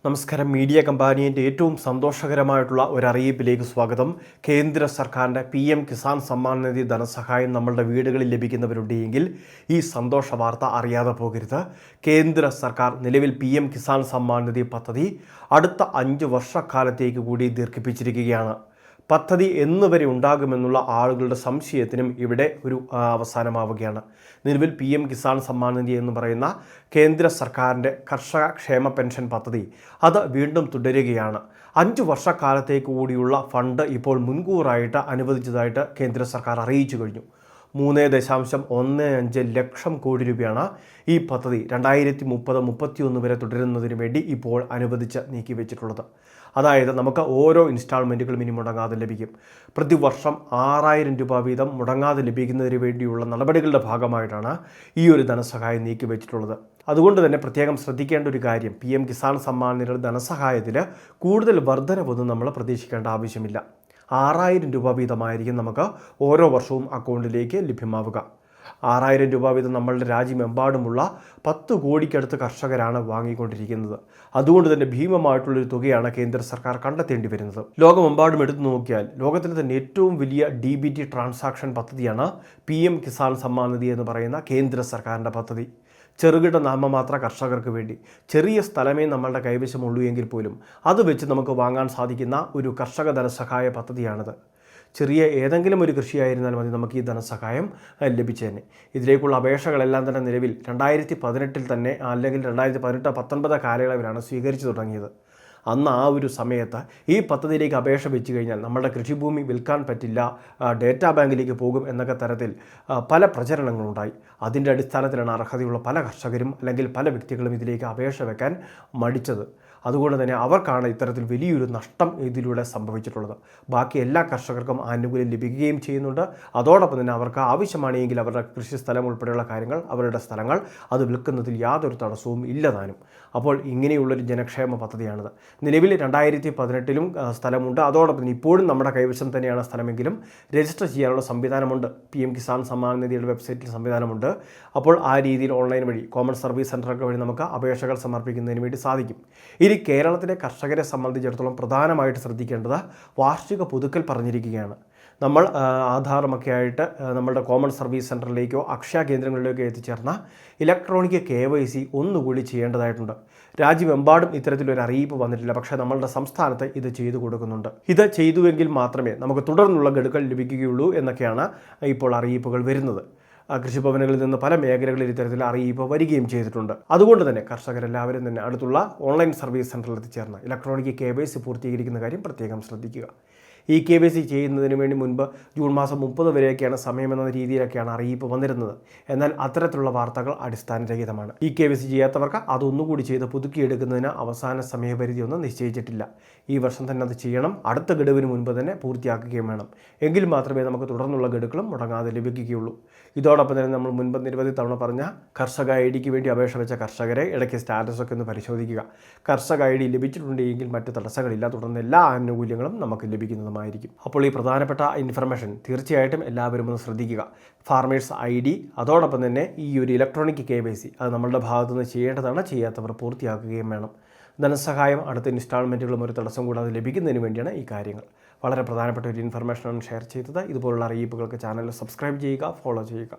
നമസ്കാരം. മീഡിയ കമ്പാനിയൻ്റെ ഏറ്റവും സന്തോഷകരമായിട്ടുള്ള ഒരു അറിയിപ്പിലേക്ക് സ്വാഗതം. കേന്ദ്ര സർക്കാരിൻ്റെ PM കിസാൻ സമ്മാൻ നിധി ധനസഹായം നമ്മളുടെ വീടുകളിൽ ലഭിക്കുന്നവരുണ്ടെങ്കിൽ ഈ സന്തോഷ വാർത്ത അറിയാതെ പോകരുത്. കേന്ദ്ര സർക്കാർ നിലവിൽ PM കിസാൻ സമ്മാൻ നിധി പദ്ധതി അടുത്ത 5 വർഷക്കാലത്തേക്ക് കൂടി ദീർഘിപ്പിച്ചിരിക്കുകയാണ്. പദ്ധതി എന്നുവരെ ഉണ്ടാകുമെന്നുള്ള ആളുകളുടെ സംശയത്തിനും ഇവിടെ ഒരു അവസാനമാവുകയാണ്. നിലവിൽ PM കിസാൻ സമ്മാൻ നിധി എന്ന് പറയുന്ന കേന്ദ്ര സർക്കാരിൻ്റെ കർഷക ക്ഷേമ പെൻഷൻ പദ്ധതി അത് വീണ്ടും തുടരുകയാണ്. 5 വർഷക്കാലത്തേക്ക് കൂടിയുള്ള ഫണ്ട് ഇപ്പോൾ മുൻകൂറായിട്ട് അനുവദിച്ചതായിട്ട് കേന്ദ്ര സർക്കാർ അറിയിച്ചു കഴിഞ്ഞു. 3.15 ലക്ഷം കോടി രൂപയാണ് ഈ പദ്ധതി 2030-31 വരെ തുടരുന്നതിന് വേണ്ടി ഇപ്പോൾ അനുവദിച്ച് നീക്കിവെച്ചിട്ടുള്ളത്. അതായത് നമുക്ക് ഓരോ ഇൻസ്റ്റാൾമെൻറ്റുകളും ഇനി മുടങ്ങാതെ ലഭിക്കും. പ്രതിവർഷം 6000 രൂപ വീതം മുടങ്ങാതെ ലഭിക്കുന്നതിന് വേണ്ടിയുള്ള നടപടികളുടെ ഭാഗമായിട്ടാണ് ഈ ഒരു ധനസഹായം നീക്കിവെച്ചിട്ടുള്ളത്. അതുകൊണ്ട് തന്നെ പ്രത്യേകം ശ്രദ്ധിക്കേണ്ട ഒരു കാര്യം, PM കിസാൻ സമ്മാൻ നിധിയുടെ ധനസഹായത്തിൽ കൂടുതൽ വർധനവൊന്നും നമ്മൾ പ്രതീക്ഷിക്കേണ്ട ആവശ്യമില്ല. 6000 രൂപ വീതമായിരിക്കും നമുക്ക് ഓരോ വർഷവും അക്കൗണ്ടിലേക്ക് ലഭ്യമാവുക. 6000 രൂപ വീതം നമ്മളുടെ രാജ്യമെമ്പാടുമുള്ള 10 കോടിക്കടുത്ത് കർഷകരാണ് വാങ്ങിക്കൊണ്ടിരിക്കുന്നത്. അതുകൊണ്ട് തന്നെ ഭീമമായിട്ടുള്ളൊരു തുകയാണ് കേന്ദ്ര സർക്കാർ കണ്ടെത്തേണ്ടി വരുന്നത്. ലോകമെമ്പാടും എടുത്തു നോക്കിയാൽ ലോകത്തിലെ തന്നെ ഏറ്റവും വലിയ DBT ട്രാൻസാക്ഷൻ പദ്ധതിയാണ് PM കിസാൻ സമ്മാൻ നിധി എന്ന് പറയുന്ന കേന്ദ്ര സർക്കാരിൻ്റെ പദ്ധതി. ചെറുകിട നാമമാത്ര കർഷകർക്ക് വേണ്ടി ചെറിയ സ്ഥലമേ നമ്മളുടെ കൈവശമുള്ളൂ എങ്കിൽ പോലും അത് വെച്ച് നമുക്ക് വാങ്ങാൻ സാധിക്കുന്ന ഒരു കർഷക ധനസഹായ പദ്ധതിയാണിത്. ചെറിയ ഏതെങ്കിലും ഒരു കൃഷിയായിരുന്നാൽ മതി നമുക്ക് ഈ ധനസഹായം ലഭിച്ചേനെ. ഇതിലേക്കുള്ള അപേക്ഷകളെല്ലാം തന്നെ നിലവിൽ 2018 തന്നെ അല്ലെങ്കിൽ 2018-19 കാലയളവിലാണ് സ്വീകരിച്ചു തുടങ്ങിയത്. അന്ന് ആ ഒരു സമയത്ത് ഈ പദ്ധതിയിലേക്ക് അപേക്ഷ വെച്ച് കഴിഞ്ഞാൽ നമ്മുടെ കൃഷിഭൂമി വിൽക്കാൻ പറ്റില്ല, ഡേറ്റാ ബാങ്കിലേക്ക് പോകും എന്നൊക്കെ തരത്തിൽ പല പ്രചരണങ്ങളുണ്ടായി. അതിൻ്റെ അടിസ്ഥാനത്തിലാണ് അർഹതയുള്ള പല കർഷകരും അല്ലെങ്കിൽ പല വ്യക്തികളും ഇതിലേക്ക് അപേക്ഷ വെക്കാൻ മടിച്ചത്. അതുകൊണ്ട് തന്നെ അവർക്കാണ് ഇത്തരത്തിൽ വലിയൊരു നഷ്ടം ഇതിലൂടെ സംഭവിച്ചിട്ടുള്ളത്. ബാക്കി എല്ലാ കർഷകർക്കും ആനുകൂല്യം ലഭിക്കുകയും ചെയ്യുന്നുണ്ട്. അതോടൊപ്പം തന്നെ അവർക്ക് ആവശ്യമാണെങ്കിൽ അവരുടെ കൃഷിസ്ഥലം ഉൾപ്പെടെയുള്ള കാര്യങ്ങൾ, അവരുടെ സ്ഥലങ്ങൾ അത് വിൽക്കുന്നതിൽ യാതൊരു തടസ്സവും ഇല്ലതാനും. അപ്പോൾ ഇങ്ങനെയുള്ളൊരു ജനക്ഷേമ പദ്ധതിയാണിത്. നിലവിൽ 2018 സ്ഥലമുണ്ട്. അതോടൊപ്പം തന്നെ ഇപ്പോഴും നമ്മുടെ കൈവശം തന്നെയാണ് സ്ഥലമെങ്കിലും രജിസ്റ്റർ ചെയ്യാനുള്ള സംവിധാനമുണ്ട്. PM കിസാൻ സമ്മാൻ നിധിയുടെ വെബ്സൈറ്റിൽ സംവിധാനമുണ്ട്. അപ്പോൾ ആ രീതിയിൽ ഓൺലൈൻ വഴി കോമൺ സർവീസ് സെൻ്ററൊക്കെ വഴി നമുക്ക് അപേക്ഷകൾ സമർപ്പിക്കുന്നതിന് വേണ്ടി സാധിക്കും. ഇനി കേരളത്തിലെ കർഷകരെ സംബന്ധിച്ചിടത്തോളം പ്രധാനമായിട്ട് ശ്രദ്ധിക്കേണ്ടത് വാർഷിക പുതുക്കൽ പറഞ്ഞിരിക്കുകയാണ്. നമ്മൾ ആധാറുമൊക്കെ ആയിട്ട് നമ്മളുടെ കോമൺ സർവീസ് സെൻറ്ററിലേക്കോ അക്ഷയ കേന്ദ്രങ്ങളിലേക്കോ എത്തിച്ചേർന്ന ഇലക്ട്രോണിക് KYC ഒന്നുകൂടി ചെയ്യേണ്ടതായിട്ടുണ്ട്. രാജ്യമെമ്പാടും ഇത്തരത്തിലൊരു അറിയിപ്പ് വന്നിട്ടില്ല, പക്ഷേ നമ്മളുടെ സംസ്ഥാനത്ത് ഇത് ചെയ്തു കൊടുക്കുന്നുണ്ട്. ഇത് ചെയ്തുവെങ്കിൽ മാത്രമേ നമുക്ക് തുടർന്നുള്ള ഗഡുക്കൾ ലഭിക്കുകയുള്ളൂ എന്നൊക്കെയാണ് ഇപ്പോൾ അറിയിപ്പുകൾ വരുന്നത്. കൃഷിഭവനുകളിൽ നിന്ന് പല മേഖലകളിൽ ഇത്തരത്തിൽ അറിയിപ്പ് വരികയും ചെയ്തിട്ടുണ്ട്. അതുകൊണ്ട് തന്നെ കർഷകരെല്ലാവരും തന്നെ അടുത്തുള്ള ഓൺലൈൻ സർവീസ് സെൻറ്ററിൽ എത്തിച്ചേർന്ന് ഇലക്ട്രോണിക് KYC പൂർത്തീകരിക്കുന്ന കാര്യം പ്രത്യേകം ശ്രദ്ധിക്കുക. ഈ KYC ചെയ്യുന്നതിന് വേണ്ടി മുൻപ് ജൂൺ മാസം 30 വരെയൊക്കെയാണ് സമയമെന്ന രീതിയിലൊക്കെയാണ് അറിയിപ്പ് വന്നിരുന്നത്. എന്നാൽ അത്തരത്തിലുള്ള വാർത്തകൾ അടിസ്ഥാനരഹിതമാണ്. ഈ KYC ചെയ്യാത്തവർക്ക് അതൊന്നുകൂടി ചെയ്ത് പുതുക്കിയെടുക്കുന്നതിന് അവസാന സമയപരിധി ഒന്നും നിശ്ചയിച്ചിട്ടില്ല. ഈ വർഷം തന്നെ അത് ചെയ്യണം. അടുത്ത ഗഡുവിന് മുൻപ് തന്നെ പൂർത്തിയാക്കുകയും വേണം. എങ്കിൽ മാത്രമേ നമുക്ക് തുടർന്നുള്ള ഗഡുക്കളും മുടങ്ങാതെ ലഭിക്കുകയുള്ളൂ. ഇതോടൊപ്പം തന്നെ നമ്മൾ മുൻപ് നിരവധി തവണ പറഞ്ഞ കർഷക ID വേണ്ടി അപേക്ഷ വെച്ച കർഷകരെ ഇടയ്ക്ക് സ്റ്റാറ്റസൊക്കെ ഒന്ന് പരിശോധിക്കുക. കർഷക ID ലഭിച്ചിട്ടുണ്ടെങ്കിൽ മറ്റ് തടസ്സങ്ങളില്ല, തുടർന്ന് എല്ലാ ആനുകൂല്യങ്ങളും നമുക്ക് ലഭിക്കുന്നതുമായിരിക്കും. അപ്പോൾ ഈ പ്രധാനപ്പെട്ട ഇൻഫർമേഷൻ തീർച്ചയായിട്ടും എല്ലാവരും ഒന്ന് ശ്രദ്ധിക്കുക. ഫാർമേഴ്സ് ID അതോടൊപ്പം തന്നെ ഈ ഒരു ഇലക്ട്രോണിക് KYC അത് നമ്മളുടെ ഭാഗത്തു നിന്ന് ചെയ്യേണ്ടതാണ്. ചെയ്യാത്തവർ പൂർത്തിയാക്കുകയും വേണം. ധനസഹായം അടുത്ത ഇൻസ്റ്റാൾമെൻറ്റുകളും ഒരു തടസ്സം കൂടാതെ ലഭിക്കുന്നതിന് വേണ്ടിയാണ് ഈ കാര്യങ്ങൾ. വളരെ പ്രധാനപ്പെട്ട ഒരു ഇൻഫർമേഷനാണ് ഷെയർ ചെയ്തത്. ഇതുപോലുള്ള അറിയിപ്പുകൾക്ക് ചാനൽ സബ്സ്ക്രൈബ് ചെയ്യുക, ഫോളോ ചെയ്യുക.